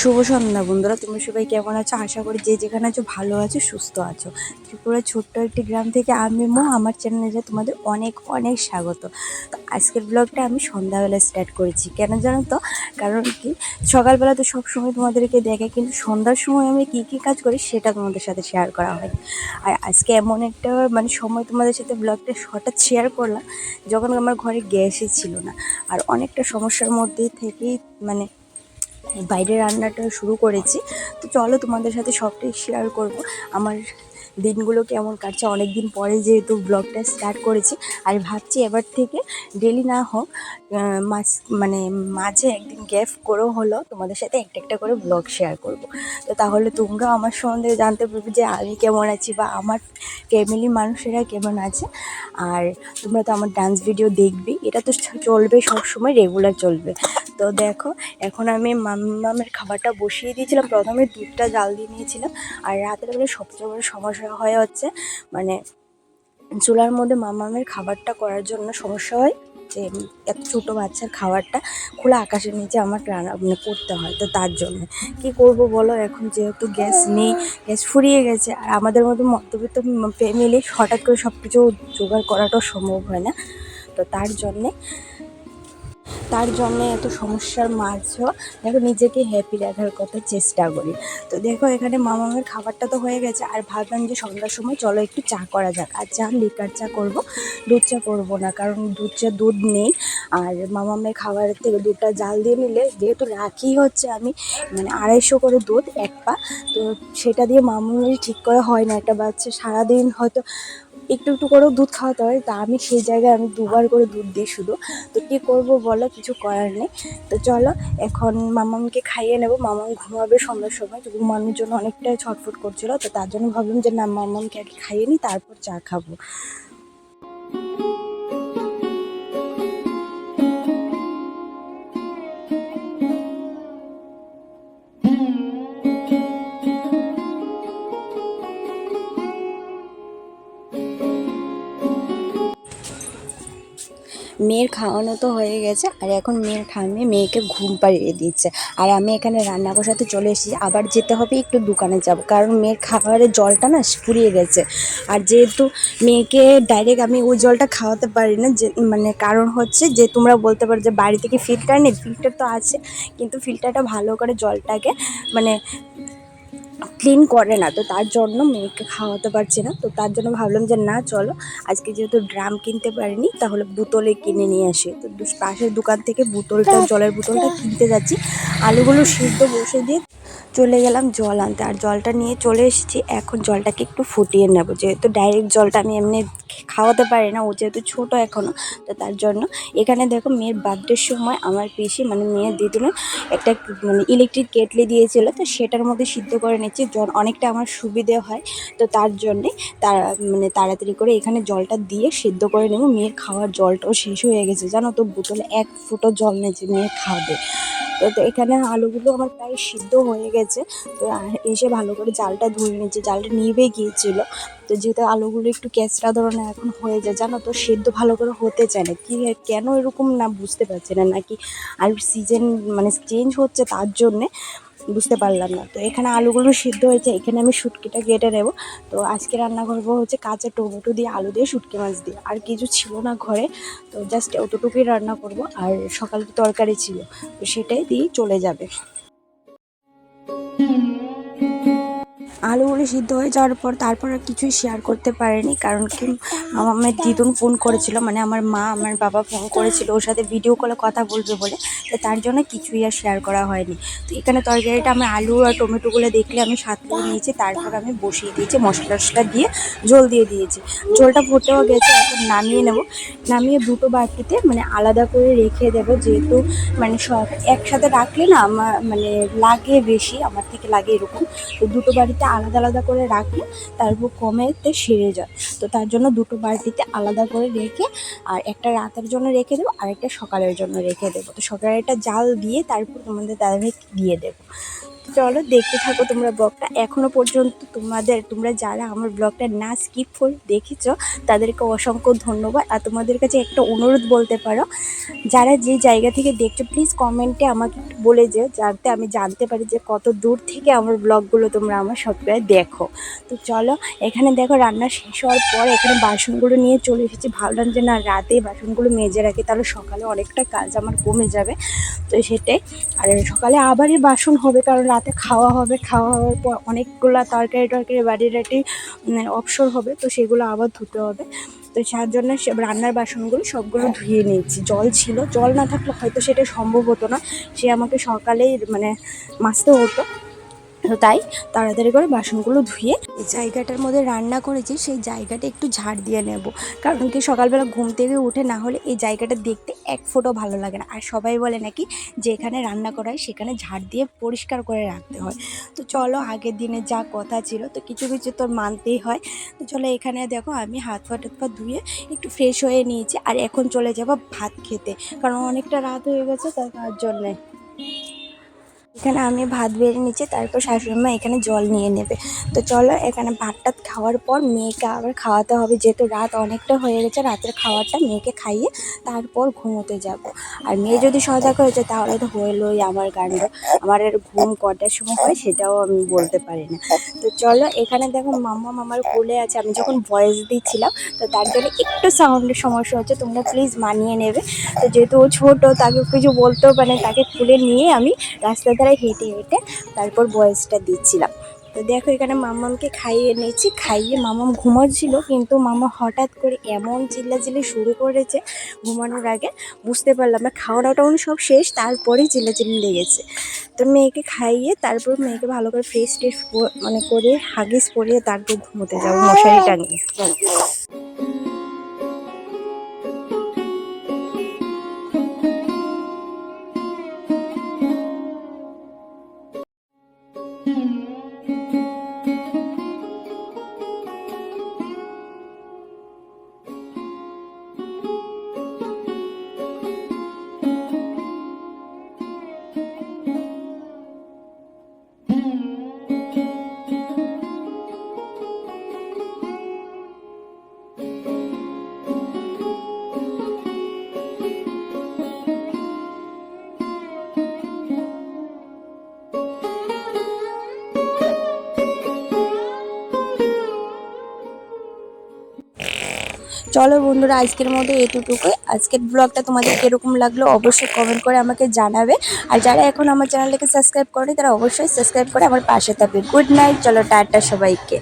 শুভ সন্ধ্যা বন্ধুরা, তোমরা সবাই কেমন আছো? আশা করি যে যেখানে আছো ভালো আছো, সুস্থ আছো। ত্রিপুরার ছোট্ট একটি গ্রাম থেকে আমি আমার চ্যানেলে তোমাদের অনেক অনেক স্বাগত। তো আজকের ব্লগটা আমি সন্ধ্যাবেলা স্টার্ট করেছি। কেন জানো তো? কারণ কি, সকালবেলা তো সবসময় তোমাদেরকে দেখে, কিন্তু সন্ধ্যার সময় আমি কী কী কাজ করি সেটা তোমাদের সাথে শেয়ার করা হয়। আর আজকে এমন একটা সময় তোমাদের সাথে ব্লগটা হঠাৎ শেয়ার করলাম, যখন আমার ঘরে গ্যাসই ছিল না। আর অনেকটা সমস্যার মধ্যে থেকেই বাইরে রান্নাটা শুরু করেছি। তো চলো তোমাদের সাথে সবটাই শেয়ার করব। আমার দিনগুলো কেমন কাটছে, অনেক দিন পরে যেহেতু ব্লগটা স্টার্ট করেছি। আর ভাবছি এবার থেকে ডেলি না হোক, মাঝ মাঝে একদিন গ্যাপ করেও হলো তোমাদের সাথে একটা একটা করে ব্লগ শেয়ার করব। তো তাহলে তোমরাও আমার সম্বন্ধে জানতে পারবে যে আমি কেমন আছি বা আমার ফ্যামিলির মানুষেরা কেমন আছে। আর তোমরা তো আমার ডান্স ভিডিও দেখবে, এটা তো চলবে, সবসময় রেগুলার চলবে। তো দেখো, এখন আমি মামের খাবারটা বসিয়ে দিয়েছিলাম। প্রথমে দুধটা জাল দিয়ে নিয়েছিলাম। আর রাতের বেলা সবচেয়ে বড় সমস্যা হচ্ছে চুলার মধ্যে মামের খাবারটা করার জন্য সমস্যা হয় যে এত ছোটো বাচ্চার খাবারটা খোলা আকাশের নিচে আমার রান্না করতে হয়। তো তার জন্য কী করব বলো, এখন যেহেতু গ্যাস নেই, গ্যাস ফুরিয়ে গেছে। আর আমাদের মতো মধ্যবিত্ত ফ্যামিলি হঠাৎ করে সব কিছু জোগাড় করাটাও সম্ভব হয় না। তো তার জন্য এত সমস্যার মাঝেও দেখো নিজেকে হ্যাপি রাখার কথা চেষ্টা করি। তো দেখো, এখানে মামামের খাবারটা তো হয়ে গেছে। আর ভাবলাম যে সন্ধ্যার সময় চলো একটু চা করা যাক। আর চা লিকার চা করবো, দুধ চা করবো না, কারণ দুধ নেই। আর মামামের খাবারের থেকে দুধটা জাল দিয়ে নিলে, যেহেতু রাখি হচ্ছে আমি 250 করে দুধ এক পা, তো সেটা দিয়ে মামামের ঠিক করে হয় না। একটা বাচ্চা সারাদিন হয়তো একটু একটু করেও দুধ খাওয়াতে হয়, তা আমি সেই জায়গায় আমি 2বার করে দুধ দিই শুধু। তো কী করবো বলো, কিছু করার নেই। তো চলো এখন মামামকে খাইয়ে নেবো। মামাম ঘুমাবে সন্ধ্যার সময়, তো ঘুমানোর জন্য অনেকটাই ছটফট করছিল। তো তার জন্য ভাবলাম যে না, মামামকে আগে খাইয়ে নিই, তারপর চা খাবো। মেয়ের খাওয়ানো তো হয়ে গেছে, আর এখন মেয়ের খাইয়ে মেয়েকে ঘুম পাড়িয়ে দিচ্ছে। আর আমি এখানে রান্না বসাতে চলে এসেছি। আবার যেতে হবে, একটু দোকানে যাব, কারণ মেয়ের খাবারের জলটা না ফুরিয়ে গেছে। আর যেহেতু মেয়েকে ডাইরেক্ট আমি ওই জলটা খাওয়াতে পারি না, যে কারণ হচ্ছে যে তোমরা বলতে পারো যে বাড়ি থেকে ফিল্টার নেই, ফিল্টার তো আছে, কিন্তু ফিল্টারটা ভালো করে জলটাকে ক্লিন করে না। তো তার জন্য মেয়েকে খাওয়াতে পারছি না। তো তার জন্য ভাবলাম যে না, চলো আজকে যেহেতু ড্রাম কিনতে পারিনি, তাহলে বোতলে কিনে নিয়ে আসি। তো পাশের দোকান থেকে জলের বোতলটা কিনতে যাচ্ছি। আলুগুলো সিদ্ধ বসে দিয়ে চলে গেলাম জল আনতে। আর জলটা নিয়ে চলে এসেছি। এখন জলটাকে একটু ফুটিয়ে নেব, যেহেতু ডাইরেক্ট জলটা আমি এমনি খাওয়াতে পারি না, ও যেহেতু ছোটো এখনও। তো তার জন্য এখানে দেখো, মেয়ের বার্থডের সময় আমার পিসি মেয়ের দিদুনের একটা ইলেকট্রিক কেটলি দিয়েছিল, তো সেটার মধ্যে সিদ্ধ করে নিচ্ছি। জল অনেকটা আমার সুবিধে হয়। তো তার জন্যে তারা তাড়াতাড়ি করে এখানে জলটা দিয়ে সিদ্ধ করে নেব। মেয়ের খাওয়ার জলটাও শেষ হয়ে গেছে জানো তো, বোতলে 1 ফুটও জল নেই যে মেয়ে খাবে। তো এখানে আলুগুলো আমার প্রায় সিদ্ধ হয়ে গেছে। তো এসে ভালো করে জালটা ধরে নিচ্ছে, জালটা নিভে গিয়েছিল। তো যেহেতু আলুগুলো একটু কেঁচড়া ধরনের এখন হয়ে যায় জানো তো, সেদ্ধ ভালো করে হতে চায় না, কি কেন এরকম না বুঝতে পারছি না, নাকি আলুর সিজন চেঞ্জ হচ্ছে তার জন্যে বুঝতে পারলাম না। তো এখানে আলুগুলো সিদ্ধ হয়েছে, এখানে আমি শুটকিটা কেটে নেব। তো আজকে রান্না করবো হচ্ছে কাঁচা টমেটো দিয়ে, আলু দিয়ে, শুটকি মাছ দিয়ে। আর কিছু ছিল না ঘরে, তো জাস্ট অতটুকুই রান্না করব। আর সকালে তরকারি ছিল, তো সেটাই দিয়ে চলে যাবে। আলুগুলো সিদ্ধ হয়ে যাওয়ার পর তারপর আর কিছুই শেয়ার করতে পারিনি, কারণ কি আমার দিদুন ফোন করেছিল, আমার মা আমার বাবা ফোন করেছিল ওর সাথে ভিডিও কলে কথা বলবে বলে। তো তার জন্য কিছুই আর শেয়ার করা হয়নি। তো এখানে তরকারিটা আমি আলু আর টমেটোগুলো দেখলে আমি সাঁতলে নিয়েছি, তারপর আমি বসিয়ে দিয়েছি, মশলা টশলা দিয়ে ঝোল দিয়ে দিয়েছি। ঝোলটা ফুটেও গেছে, এখন নামিয়ে নেব। নামিয়ে দুটো বাটিতে আলাদা করে রেখে দেবো, যেহেতু সব একসাথে রাখলে না আমার লাগে বেশি, আমার থেকে লাগে এরকম। তো দুটো বাড়িতে আলাদা আলাদা করে রাখলে তারপর কমেতে সেরে যায়। তো তার জন্য দুটো বাটিতে আলাদা করে রেখে, আর একটা রাতের জন্য রেখে দেবো, আর একটা সকালের জন্য রেখে দেবো। তো সকালেরটা জাল দিয়ে তারপর তোমাদের দাদাভাই দিয়ে দেবো। চলো দেখতে থাকো তোমরা ব্লগটা। এখনো পর্যন্ত তোমরা যারা আমার ব্লগটা না স্কিপ করে দেখেছো তাদেরকে অসংখ্য ধন্যবাদ। আর তোমাদের কাছে একটা অনুরোধ বলতে পারো, যারা যে জায়গা থেকে দেখছো প্লিজ কমেন্টে আমাকে একটু বলে যেও, যাতে আমি জানতে পারি যে কত দূর থেকে আমার ব্লগগুলো তোমরা আমার সবসময় দেখো। তো চলো, এখানে দেখো রান্না শেষ হওয়ার পর এখানে বাসনগুলো নিয়ে চলে এসেছি। ভাবলাম যে না, রাতে বাসনগুলো মেজে রাখি, তাহলে সকালে অনেকটা কাজ আমার কমে যাবে। তো সেটাই। আর সকালে আবারই বাসন হবে, কারণ রাতে খাওয়া হবে, খাওয়া হওয়ার পর অনেকগুলো তরকারি বাটি অপসর হবে, তো সেগুলো আবার ধুতে হবে। তো তার জন্য রান্নার বাসনগুলো সবগুলো ধুয়ে নিয়েছি। জল ছিল, জল না থাকলে হয়তো সেটা সম্ভব হতো না, সে আমাকে সকালেই মাজতে হতো। তো তাই তাড়াতাড়ি করে বাসনগুলো ধুয়ে এই জায়গাটার মধ্যে রান্না করেছি, সেই জায়গাটা একটু ঝাড় দিয়ে নেব। কারণ কি, সকালবেলা ঘুম থেকে উঠে না হলে এই জায়গাটা দেখতে এক ফোঁটাও ভালো লাগে না। আর সবাই বলে নাকি যেখানে রান্না করা হয় সেখানে ঝাড় দিয়ে পরিষ্কার করে রাখতে হয়। তো চলো, আগের দিনে যা কথা ছিল তো কিছু কিছু তো মানতেই হয়। তো চলো, এখানে দেখো আমি হাত পা ধুয়ে একটু ফ্রেশ হয়ে নিয়েছি। আর এখন চলে যাব ভাত খেতে, কারণ অনেকটা রাত হয়ে গেছে, তার জন্যে এখানে আমি ভাত বেড়ে নিচ্ছি, তারপর শাশুড়ি মা এখানে জল নিয়ে নেবে। তো চলো, এখানে ভাতটা খাওয়ার পর মেয়েকে আবার খাওয়াতে হবে, যেহেতু রাত অনেকটা হয়ে গেছে। রাতের খাওয়ারটা মেয়েকে খাইয়ে তারপর ঘুমোতে যাব। আর মেয়ে যদি সজাগ হয়েছে তাহলে তো হলোই আমার কাণ্ড। আমার এর ঘুম কটার সময় হয় সেটাও আমি বলতে পারি না। তো চলো, এখানে দেখো মাম্মা আমার কোলে আছে। আমি যখন ভয়েস দিচ্ছিলাম তো তার জন্য একটু সাউন্ডের সমস্যা হচ্ছে, তোমরা প্লিজ মানিয়ে নেবে। তো যেহেতু ও ছোটো, তাকে কিছু বলতেও তাকে কোলে নিয়ে আমি রাস্তা ধারে হেঁটে হেঁটে তারপর ভয়েসটা দিচ্ছিলাম। তো দেখো, এখানে মাম্মামকে খাইয়ে এনেছি, খাইয়ে মাম্মাম ঘুমাচ্ছিল, কিন্তু মাম্মা হঠাৎ করে এমন চিল্লাচিল্লি শুরু করেছে ঘুমানোর আগে, বুঝতে পারলাম না। খাওয়া দাওয়াটা সব শেষ, তারপরেই চিল্লাচিল্লি লেগেছে। তো মেয়েকে খাইয়ে তারপর মেয়েকে ভালো করে ফ্রেশ ট্রেশ করে হাগিস পরিয়ে তারপর ঘুমোতে যাবো মশারি টাঙিয়ে। চলো বন্ধুরা, আজকের মতো এতটুকুই। আজকের ব্লগটা তোমাদের কীরকম লাগলো অবশ্যই কমেন্ট করে আমাকে জানাবে। আর যারা এখন আমার চ্যানেলটাকে সাবস্ক্রাইব করেনি তারা অবশ্যই সাবস্ক্রাইব করে আমার পাশে থাকবে। গুড নাইট, চলো টাটা সবাইকে।